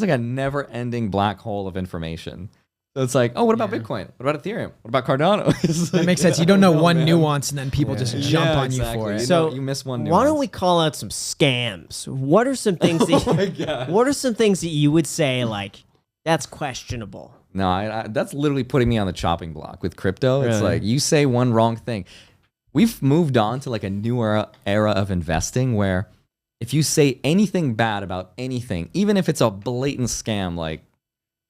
It's like a never-ending black hole of information. So it's like, oh, what about Bitcoin? What about Ethereum? What about Cardano? That makes sense. You don't know one nuance, and then people just jump on you for it. So you miss one nuance. Why don't we call out some scams? What are some things that what are some things that you would say like that's questionable? No, I that's literally putting me on the chopping block with crypto. It's like you say one wrong thing. We've moved on to like a newer era of investing where if you say anything bad about anything, even if it's a blatant scam, like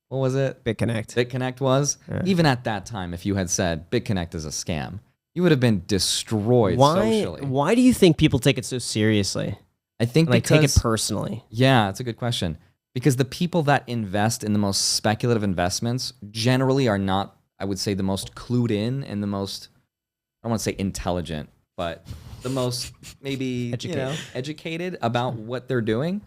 what was it? BitConnect. BitConnect was. Yeah. Even at that time, if you had said BitConnect is a scam, you would have been destroyed socially. Why do you think people take it so seriously? I think like take it personally. Yeah, that's a good question. Because the people that invest in the most speculative investments generally are not, I would say, the most clued in and the most, I don't want to say intelligent, but the most maybe educated about what they're doing.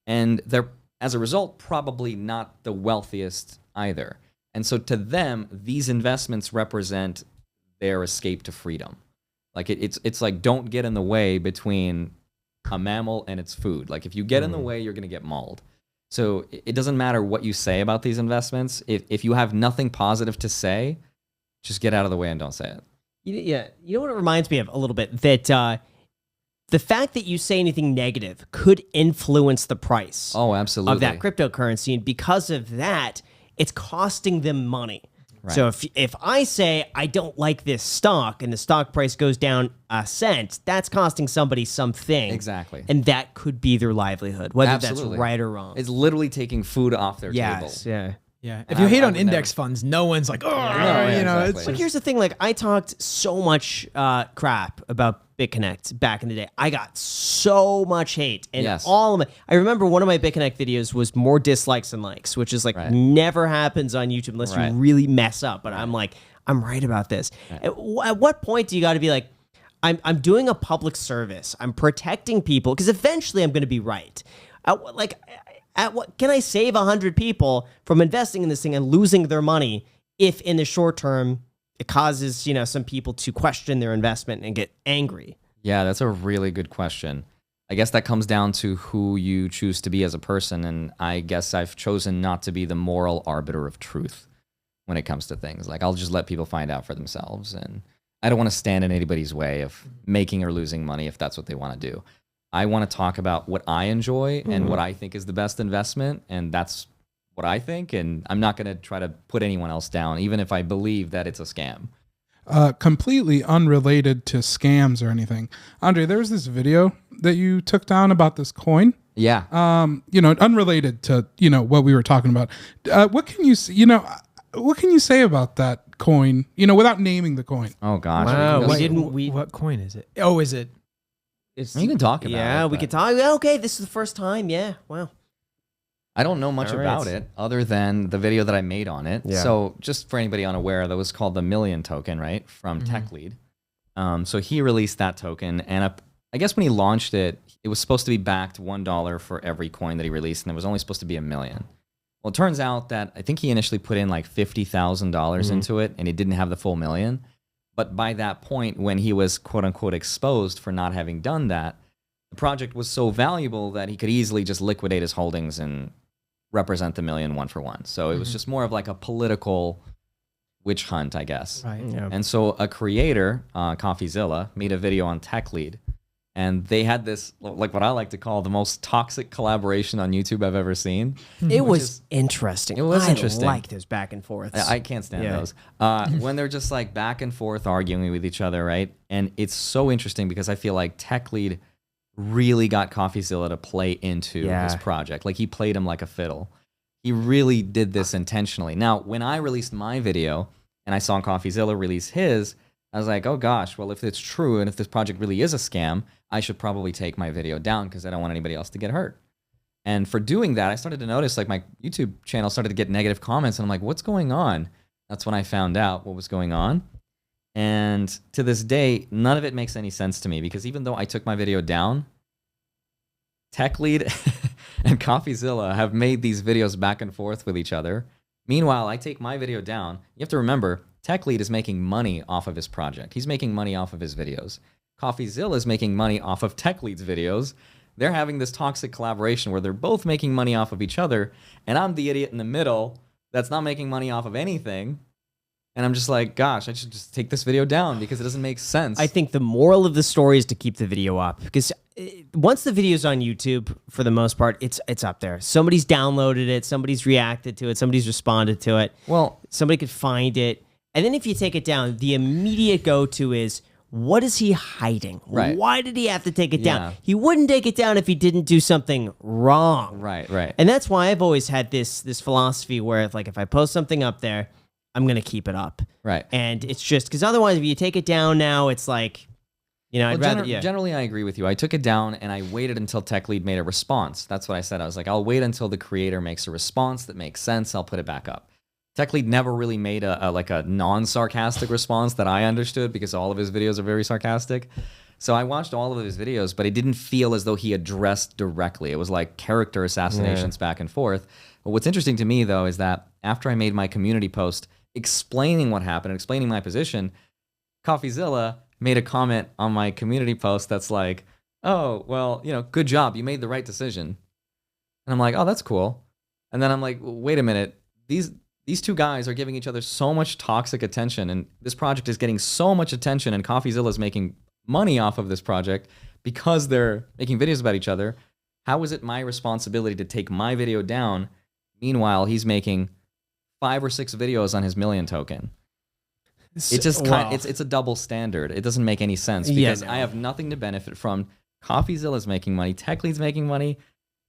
And they're, as a result, probably not the wealthiest either. And so to them, these investments represent their escape to freedom. Like it's like don't get in the way between a mammal and its food. Like if you get in the way, you're going to get mauled. So it doesn't matter what you say about these investments. If you have nothing positive to say, just get out of the way and don't say it. Yeah. You know what it reminds me of a little bit? That the fact that you say anything negative could influence the price absolutely. Of that cryptocurrency. And because of that, it's costing them money. Right. So if I say I don't like this stock and the stock price goes down a cent, that's costing somebody something. Exactly. And that could be their livlivelihood, whether that's right or wrong. It's literally taking food off their table. Yeah. Yeah. If you hate on index funds, no one's like, oh, you know. Exactly. But here's the thing, like I talked so much crap about BitConnect back in the day. I got so much hate. And all of it. I remember one of my BitConnect videos was more dislikes than likes, which is like never happens on YouTube unless you really mess up. But I'm like, I'm right about this. At what point do you got to be like, I'm doing a public service. I'm protecting people because eventually I'm going to be right. At what can I save 100 people from investing in this thing and losing their money if in the short term it causes, some people to question their investment and get angry? Yeah, that's a really good question. I guess that comes down to who you choose to be as a person, and I guess I've chosen not to be the moral arbiter of truth when it comes to things. Like I'll just let people find out for themselves, and I don't want to stand in anybody's way of making or losing money if that's what they want to do. I want to talk about what I enjoy and what I think is the best investment, and that's what I think, and I'm not going to try to put anyone else down, even if I believe that it's a scam. Completely unrelated to scams or anything. Andre, there was this video that you took down about this coin. Yeah. Unrelated to, what we were talking about. What can you say about that coin, without naming the coin? Oh, gosh. Wow, what coin is it? Oh, is it? You can talk about it. Yeah, we can talk. Okay, this is the first time. Yeah, wow. I don't know much about it other than the video that I made on it. Yeah. So just for anybody unaware, that was called the Million token, right? From TechLead. So he released that token. And I guess when he launched it, it was supposed to be backed $1 for every coin that he released. And it was only supposed to be $1 million. Well, it turns out that I think he initially put in like $50,000 into it. And he didn't have the full $1 million. But by that point, when he was quote unquote exposed for not having done that, the project was so valuable that he could easily just liquidate his holdings and represent the $1 million one for one. So it was just more of like a political witch hunt, I guess. Right. Yeah. And so a creator, CoffeeZilla, made a video on TechLead. And they had this, like what I like to call the most toxic collaboration on YouTube I've ever seen. It was interesting. It was interesting. I like those back and forths. I can't stand those. When they're just like back and forth arguing with each other, right? And it's so interesting because I feel like TechLead really got CoffeeZilla to play into his project. Like he played him like a fiddle. He really did this intentionally. Now, when I released my video and I saw CoffeeZilla release his, I was like, oh gosh, well, if it's true and if this project really is a scam, I should probably take my video down because I don't want anybody else to get hurt. And for doing that, I started to notice like my YouTube channel started to get negative comments and I'm like, what's going on? That's when I found out what was going on. And to this day, none of it makes any sense to me because even though I took my video down, TechLead and CoffeeZilla have made these videos back and forth with each other. Meanwhile, I take my video down. You have to remember, TechLead is making money off of his project. He's making money off of his videos. CoffeeZilla is making money off of TechLead's videos. They're having this toxic collaboration where they're both making money off of each other, and I'm the idiot in the middle that's not making money off of anything. And I'm just like, gosh, I should just take this video down because it doesn't make sense. I think the moral of the story is to keep the video up, because once the video's on YouTube, for the most part, it's up there. Somebody's downloaded it, somebody's reacted to it, somebody's responded to it. Well, somebody could find it. And then if you take it down, the immediate go-to is, what is he hiding? Right. Why did he have to take it Yeah. down? He wouldn't take it down if he didn't do something wrong. Right. And that's why I've always had this philosophy where if I post something up there, I'm going to keep it up. Right. And it's just because otherwise, if you take it down now, it's like, I'd rather. Generally, I agree with you. I took it down and I waited until Tech Lead made a response. That's what I said. I was like, I'll wait until the creator makes a response that makes sense. I'll put it back up. Tech Lead never really made a non-sarcastic response that I understood, because all of his videos are very sarcastic. So I watched all of his videos, but it didn't feel as though he addressed directly. It was like character assassinations back and forth. But what's interesting to me, though, is that after I made my community post explaining what happened, explaining my position, CoffeeZilla made a comment on my community post that's like, oh, well, good job. You made the right decision. And I'm like, oh, that's cool. And then I'm like, wait a minute. These two guys are giving each other so much toxic attention, and this project is getting so much attention, and CoffeeZilla is making money off of this project because they're making videos about each other. How is it my responsibility to take my video down? Meanwhile, he's making 5 or 6 videos on his million token. It just it's a double standard. It doesn't make any sense, because I have nothing to benefit from. CoffeeZilla's making money, Tech Lead's making money,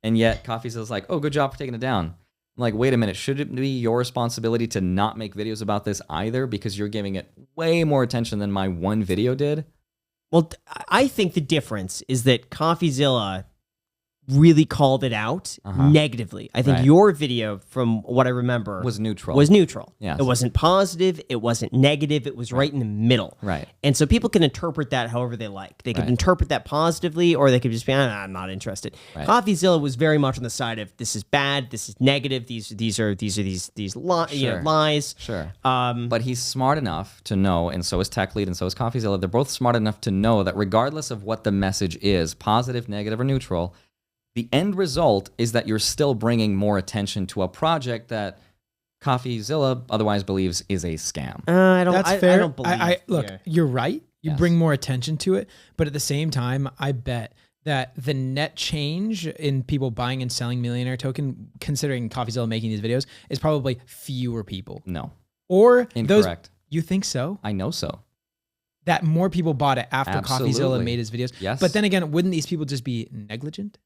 and yet CoffeeZilla's like, oh, good job for taking it down. I'm like, wait a minute, should it be your responsibility to not make videos about this either, because you're giving it way more attention than my one video did? Well, I think the difference is that CoffeeZilla really called it out negatively. I think your video, from what I remember, was neutral. Yes. It wasn't positive. It wasn't negative. It was right in the middle. Right. And so people can interpret that however they like. They could interpret that positively, or they could just be, I'm not interested. Right. CoffeeZilla was very much on the side of, this is bad. This is negative. These are lies. Sure. But he's smart enough to know, and so is Tech Lead, and so is CoffeeZilla. They're both smart enough to know that regardless of what the message is, positive, negative, or neutral, the end result is that you're still bringing more attention to a project that CoffeeZilla otherwise believes is a scam. That's fair. I don't believe. Look, you're right. You bring more attention to it, but at the same time, I bet that the net change in people buying and selling Millionaire Token, considering CoffeeZilla making these videos, is probably fewer people. No. Or incorrect. You think so? I know so. That more people bought it after CoffeeZilla made his videos. Yes. But then again, wouldn't these people just be negligent?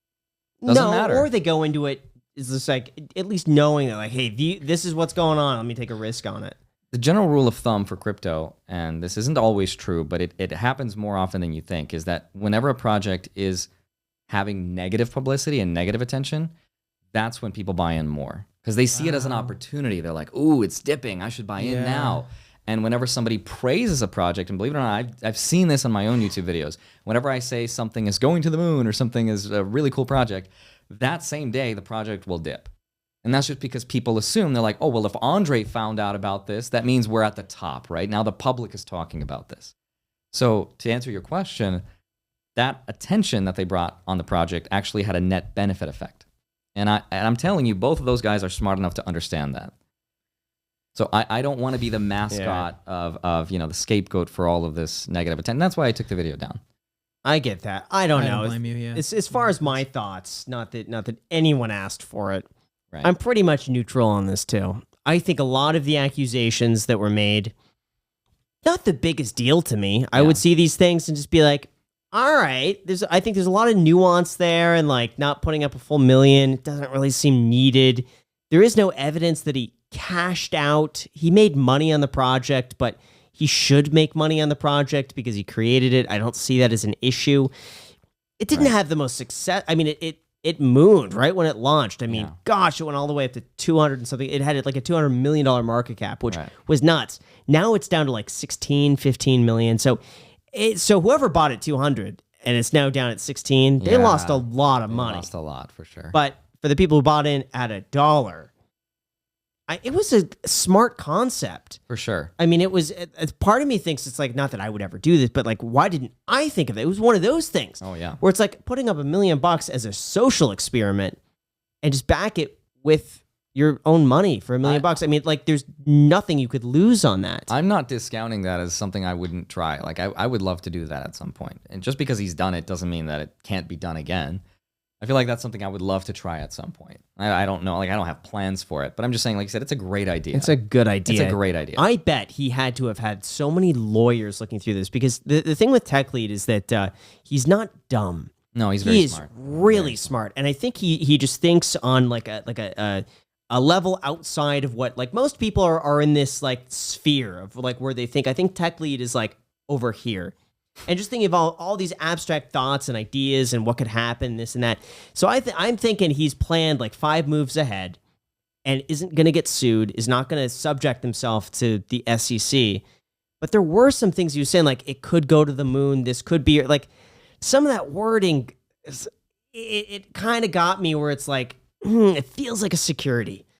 Doesn't matter. Or they go into it is just like, at least knowing that, like, hey, this is what's going on. Let me take a risk on it. The general rule of thumb for crypto, and this isn't always true, but it happens more often than you think, is that whenever a project is having negative publicity and negative attention, that's when people buy in more, because they see it as an opportunity. They're like, ooh, it's dipping. I should buy in now. And whenever somebody praises a project, and believe it or not, I've seen this on my own YouTube videos, whenever I say something is going to the moon or something is a really cool project, that same day the project will dip. And that's just because people assume, they're like, oh, well, if Andre found out about this, that means we're at the top, right? Now the public is talking about this. So to answer your question, that attention that they brought on the project actually had a net benefit effect. And I'm telling you, both of those guys are smart enough to understand that. So I don't want to be the mascot of the scapegoat for all of this negative attention. That's why I took the video down. I get that. I don't know. Don't blame you, yeah. As far as my thoughts, not that anyone asked for it. Right. I'm pretty much neutral on this too. I think a lot of the accusations that were made, not the biggest deal to me. I would see these things and just be like, all right, I think there's a lot of nuance there, and like not putting up a full million, it doesn't really seem needed. There is no evidence that he cashed out. He made money on the project, but he should make money on the project because he created it. I don't see that as an issue. It didn't have the most success. I mean, it mooned right when it launched. I mean, gosh, it went all the way up to 200 and something. It had like a $200 million market cap, which was nuts. Now it's down to like 16, 15 million. So whoever bought it 200 and it's now down at 16, they lost a lot of money. Lost a lot for sure. But for the people who bought in at $1, it was a smart concept. For sure. I mean, it was, part of me thinks it's like, not that I would ever do this, but like, why didn't I think of it? It was one of those things. Oh, yeah. Where it's like putting up $1 million as a social experiment and just back it with your own money for $1 million. I mean, like, there's nothing you could lose on that. I'm not discounting that as something I wouldn't try. Like, I would love to do that at some point. And just because he's done it doesn't mean that it can't be done again. I feel like that's something I would love to try at some point. I don't know. Like, I don't have plans for it. But I'm just saying, like you said, it's a great idea. It's a good idea. It's a great idea. I bet he had to have had so many lawyers looking through this, because the thing with Tech Lead is that he's not dumb. No, he's very smart. He is really smart. And I think he just thinks on like a level outside of what, like, most people are in this like sphere of like where they think. I think Tech Lead is like over here. And just thinking of all these abstract thoughts and ideas and what could happen, this and that. So I'm thinking he's planned like 5 moves ahead and isn't going to get sued, is not going to subject himself to the SEC. But there were some things he was saying, like it could go to the moon. This could be like some of that wording. It kind of got me where it's like, it feels like a security.